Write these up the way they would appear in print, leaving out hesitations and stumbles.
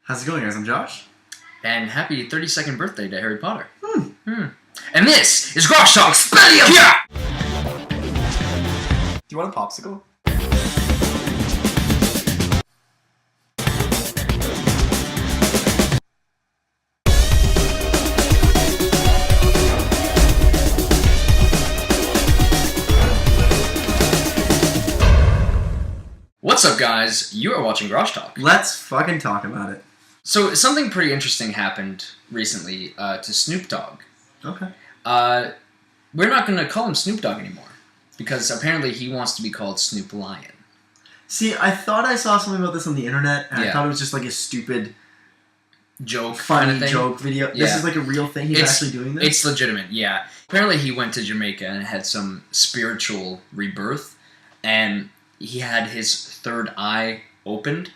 How's it going, guys? I'm Josh. And happy 32nd birthday to Harry Potter. And this is Grosh Talk Spellium! Yeah! Do you want a popsicle? What's up, guys? You are watching Grosh Talk. Let's fucking talk about it. So, something pretty interesting happened recently to Snoop Dogg. Okay. We're not going to call him Snoop Dogg anymore, because apparently he wants to be called Snoop Lion. See, I thought I saw something about this on the internet, and I thought it was just like a stupid joke, funny kind of thing. joke video. Yeah. This is like a real thing? He's actually doing this? It's legitimate, yeah. Apparently he went to Jamaica and had some spiritual rebirth, and he had his third eye opened.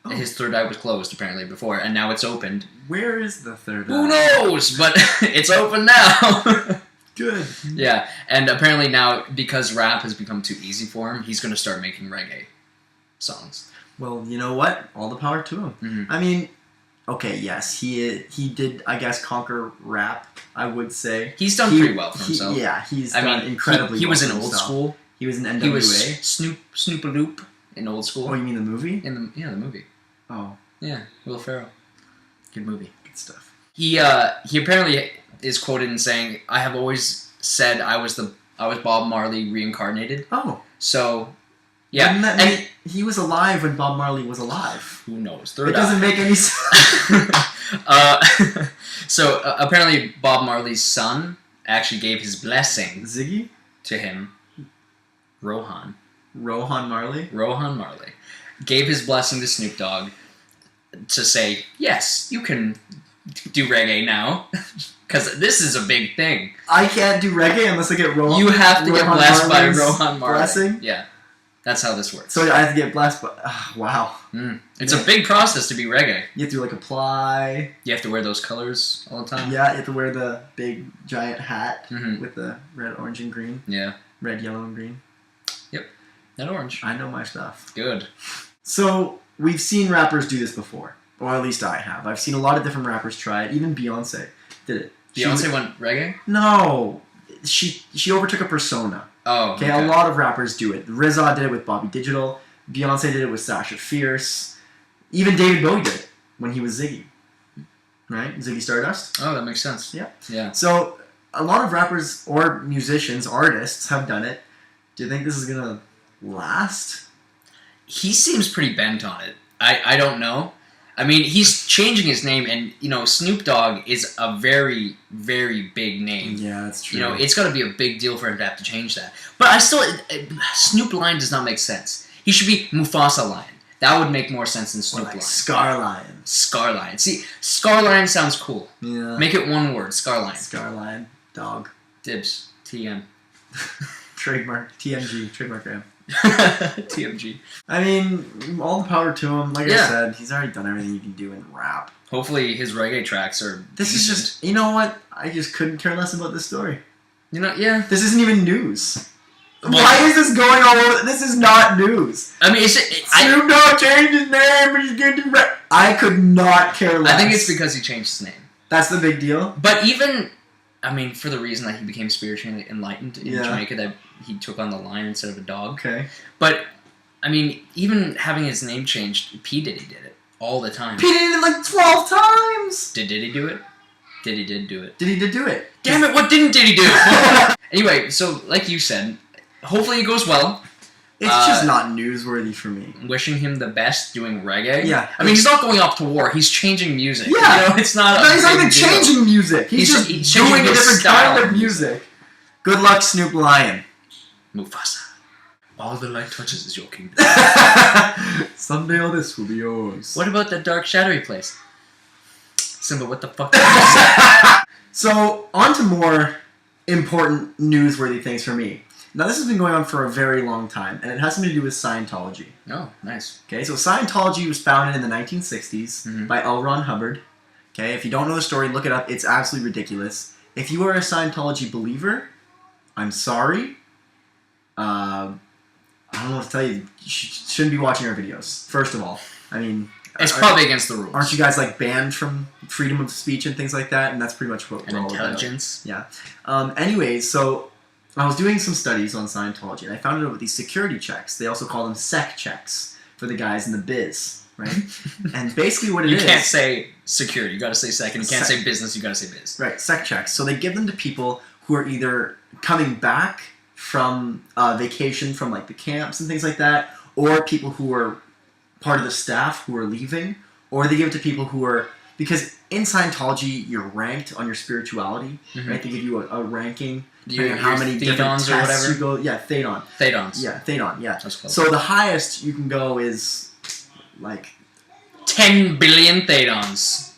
Oh. His third eye was closed, apparently, before, and now it's opened. Where is the third eye? Who knows? But it's open now. Good. Yeah, and apparently now, because rap has become too easy for him, he's going to start making reggae songs. Well, you know what? All the power to him. Mm-hmm. I mean, okay, yes, he did, I guess, conquer rap, I would say. He's done pretty well for himself. Yeah, he's done incredibly well. He was in for Old himself. School. He was in NWA. He was Snoop-a-Loop in Old School. Oh, you mean the movie? The movie. Oh. Yeah, Will Ferrell. Good movie. Good stuff. He apparently is quoted in saying, "I have always said I was Bob Marley reincarnated." Oh. So, yeah. Wouldn't that mean he was alive when Bob Marley was alive? Who knows? It doesn't make any sense. So, apparently Bob Marley's son actually gave his blessing Ziggy? To him. Rohan Marley? Rohan Marley. Gave his blessing to Snoop Dogg to say, yes, you can do reggae now. Because this is a big thing. I can't do reggae unless I get Rohan. You have to get blessed by Marley's Rohan Marley. Blessing? Yeah. That's how this works. So I have to get blessed by... wow. It's a big process to be reggae. You have to, apply. You have to wear those colors all the time. Yeah, you have to wear the big, giant hat with the red, orange, and green. Yeah. Red, yellow, and green. Yep. And orange. I know my stuff. Good. So, we've seen rappers do this before. Or at least I have. I've seen a lot of different rappers try it. Even Beyonce did it. Beyonce went reggae? No. She overtook a persona. Oh, okay. A lot of rappers do it. RZA did it with Bobby Digital. Beyonce did it with Sasha Fierce. Even David Bowie did it when he was Ziggy. Right? Ziggy Stardust. Oh, that makes sense. Yeah. Yeah. So, a lot of rappers or musicians, artists have done it. Do you think this is going to last? He seems pretty bent on it. I don't know. I mean, he's changing his name, and, Snoop Dogg is a very, very big name. Yeah, that's true. It's got to be a big deal for him to have to change that. But Snoop Lion does not make sense. He should be Mufasa Lion. That would make more sense than Snoop Lion. Scar Lion. Scar Lion. See, Scar Lion sounds cool. Yeah. Make it one word, Scar Lion. Scar Lion. Dog. Dibs. TM. Trademark. TMG. Trademark Graham. TMG. I mean, all the power to him. Like I said, he's already done everything you can do in rap. Hopefully his reggae tracks are This is just... You know what? I just couldn't care less about this story. Yeah. This isn't even news. Why is this going all over? This is not news. I mean, Snoop Dogg changed his name, but he's going to do rap. I could not care less. I think it's because he changed his name. That's the big deal? But even... I mean, for the reason that he became spiritually enlightened in Jamaica, that he took on the lion instead of a dog. Okay. But, I mean, even having his name changed, P. Diddy did it all the time. P. Diddy did it 12 times! Did Diddy do it? Diddy did do it. Diddy did do it. Damn it, what didn't Diddy do? Anyway, so, like you said, hopefully it goes well. It's just not newsworthy for me. Wishing him the best doing reggae. Yeah. I mean, he's not going off to war. He's changing music. Yeah. It's not he's not even changing music. He's just doing a different kind of music. Good luck, Snoop Lion. Mufasa. All the light touches is your kingdom. Someday all this will be yours. What about that dark, shadowy place? Simba, what the fuck did you say? So, on to more important, newsworthy things for me. Now, this has been going on for a very long time, and it has something to do with Scientology. Oh, nice. Okay, so Scientology was founded in the 1960s by L. Ron Hubbard. Okay, if you don't know the story, look it up. It's absolutely ridiculous. If you are a Scientology believer, I'm sorry. I don't know what to tell you. You shouldn't be watching our videos, first of all. I mean, It's probably against the rules. Aren't you guys like banned from freedom of speech and things like that? And that's pretty much what we're all intelligence. about. Yeah. Anyways, so I was doing some studies on Scientology, and I found out about these security checks. They also call them sec checks for the guys in the biz, right? And basically what it is... You can't say security, you gotta say sec, and you can't say business, you gotta say biz. Right, sec checks. So they give them to people who are either coming back from vacation from like the camps and things like that, or people who are part of the staff who are leaving, or they give it to people who are... Because in Scientology, you're ranked on your spirituality, right? They give you a ranking... Depending on how many different tests or whatever. You go, yeah, Thedon. Thedons. Yeah, Thedon, yeah. That's close. So the highest you can go is like 10 billion Thedons.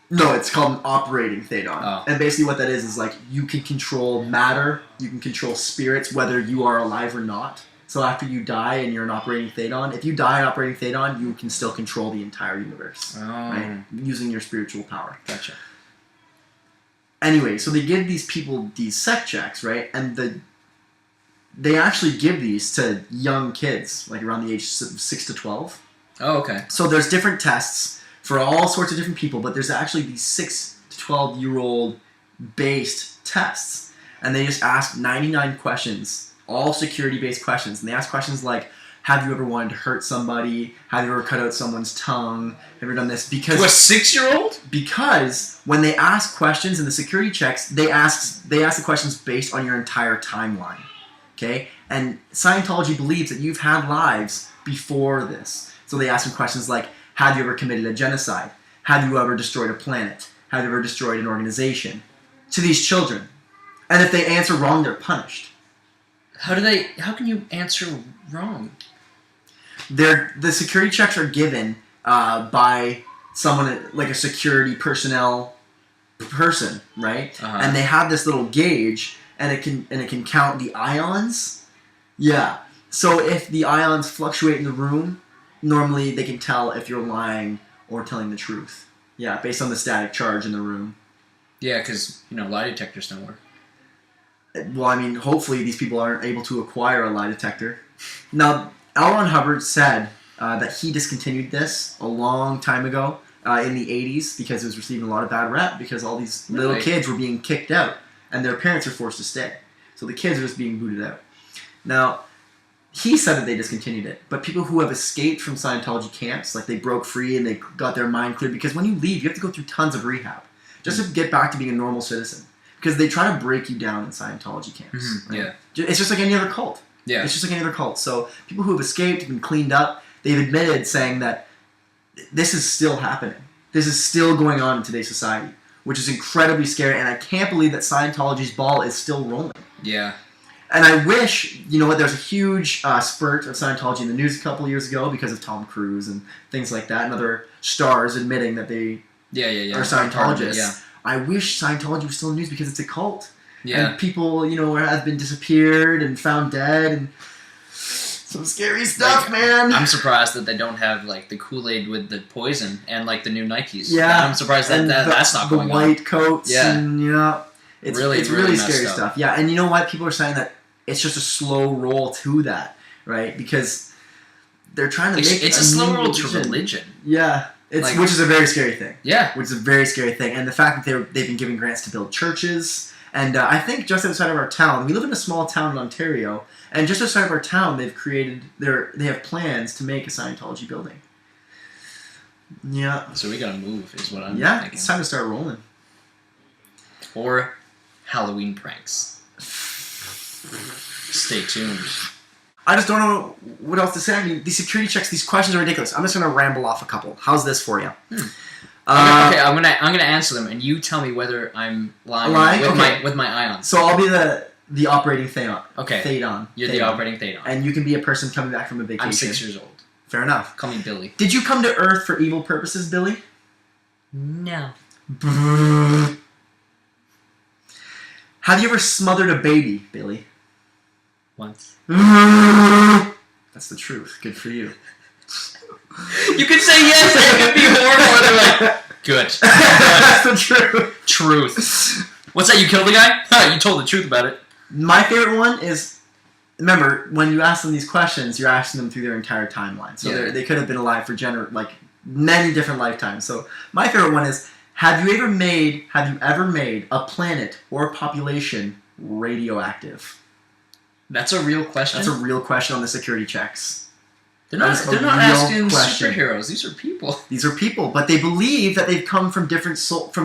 No, it's called an operating Thedon. Oh. And basically what that is like you can control matter, you can control spirits, whether you are alive or not. So after you die and you're an operating Thedon, if you die an operating Thedon, you can still control the entire universe. Right? Using your spiritual power. Gotcha. Anyway, so they give these people these sec checks, right? And they actually give these to young kids, like around the age of 6 to 12. Oh, okay. So there's different tests for all sorts of different people, but there's actually these 6 to 12-year-old based tests. And they just ask 99 questions, all security-based questions. And they ask questions like, have you ever wanted to hurt somebody? Have you ever cut out someone's tongue? Have you ever done this? Because to a 6-year-old? Because when they ask questions in the security checks, they ask the questions based on your entire timeline. Okay? And Scientology believes that you've had lives before this. So they ask them questions like, have you ever committed a genocide? Have you ever destroyed a planet? Have you ever destroyed an organization? To these children. And if they answer wrong, they're punished. How can you answer wrong? The security checks are given by someone like a security personnel person, right? Uh-huh. And they have this little gauge, and it can count the ions. Yeah. So if the ions fluctuate in the room, normally they can tell if you're lying or telling the truth. Yeah, based on the static charge in the room. Yeah, because lie detectors don't work. Well, I mean, hopefully these people aren't able to acquire a lie detector. Now, L. Ron Hubbard said that he discontinued this a long time ago in the 80s because it was receiving a lot of bad rep because all these little kids were being kicked out and their parents were forced to stay. So the kids are just being booted out. Now, he said that they discontinued it, but people who have escaped from Scientology camps, like they broke free and they got their mind cleared, because when you leave, you have to go through tons of rehab just to get back to being a normal citizen. Because they try to break you down in Scientology camps. Right? Yeah. It's just like any other cult. Yeah. It's just like any other cult. So people who have escaped have been cleaned up. They've admitted saying that this is still happening. This is still going on in today's society, which is incredibly scary. And I can't believe that Scientology's ball is still rolling. Yeah. And I wish, there's a huge spurt of Scientology in the news a couple of years ago because of Tom Cruise and things like that and other stars admitting that they are Scientologists. Yeah. I wish Scientology was still in the news because it's a cult. Yeah. And people, have been disappeared and found dead and some scary stuff, man. I'm surprised that they don't have, the Kool-Aid with the poison and, the new Nikes. Yeah. I'm surprised that that's not going on. The white coats. Yeah. And, it's really scary up. stuff. Yeah, and you know what? People are saying that it's just a slow roll to that, right? Because they're trying to make it's a slow roll to religion. Yeah. Which is a very scary thing. Yeah. Which is a very scary thing. And the fact that they've been giving grants to build churches. And I think just outside of our town, we live in a small town in Ontario, and just outside of our town, they have plans to make a Scientology building. Yeah. So we gotta move, is what I'm thinking. Yeah, it's time to start rolling. Or Halloween pranks. Stay tuned. I just don't know what else to say. I mean, these security checks, these questions are ridiculous. I'm just going to ramble off a couple. How's this for you? Okay, I'm gonna answer them, and you tell me whether I'm lying with my ions. So I'll be the operating Thedon. Okay. Thedon. You're the operating Thedon. And you can be a person coming back from a vacation. I'm 6 years old. Fair enough. Call me Billy. Did you come to Earth for evil purposes, Billy? No. Have you ever smothered a baby, Billy? Once. That's the truth. Good for you. You could say yes and it could be horrible. And good. That's the truth. Truth. What's that? You killed the guy? Huh, you told the truth about it. My favorite one is, remember, when you ask them these questions, you're asking them through their entire timeline. So they could have been alive for many different lifetimes. So my favorite one is, have you ever made a planet or a population radioactive? That's a real question. That's a real question on the security checks. They're not asking superheroes. These are people. These are people, but they believe that they've come from from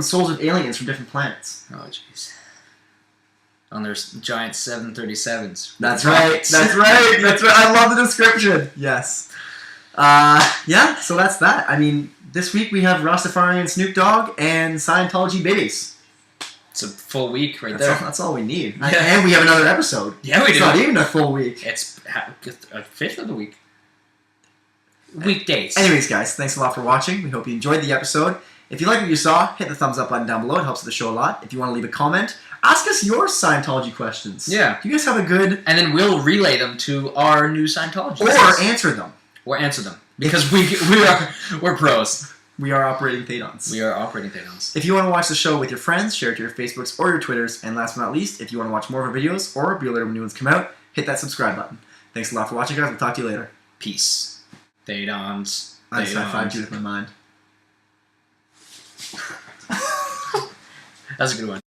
souls of aliens from different planets. Oh, jeez. On their giant 737s. That's right. That's right. That's right. I love the description. Yes. Yeah. So that's that. I mean, this week we have Rastafarian Snoop Dogg and Scientology babies. It's a full week there. That's all we need. Yeah. And we have another episode. Yeah, we do. It's not even a full week. It's a fifth of the week. Weekdays. Anyways, guys, thanks a lot for watching. We hope you enjoyed the episode. If you like what you saw, hit the thumbs up button down below. It helps the show a lot. If you want to leave a comment, ask us your Scientology questions. Yeah. Do you guys have a good... And then we'll relay them to our new Scientologists. Or answer them. Or answer them. Because we're pros. We are operating Thedons. We are operating Thedons. If you want to watch the show with your friends, share it to your Facebooks or your Twitters. And last but not least, if you want to watch more of our videos or be alerted when new ones come out, hit that subscribe button. Thanks a lot for watching, guys. We'll talk to you later. Peace. Thedons. I just high-fived you with my mind. That's a good one.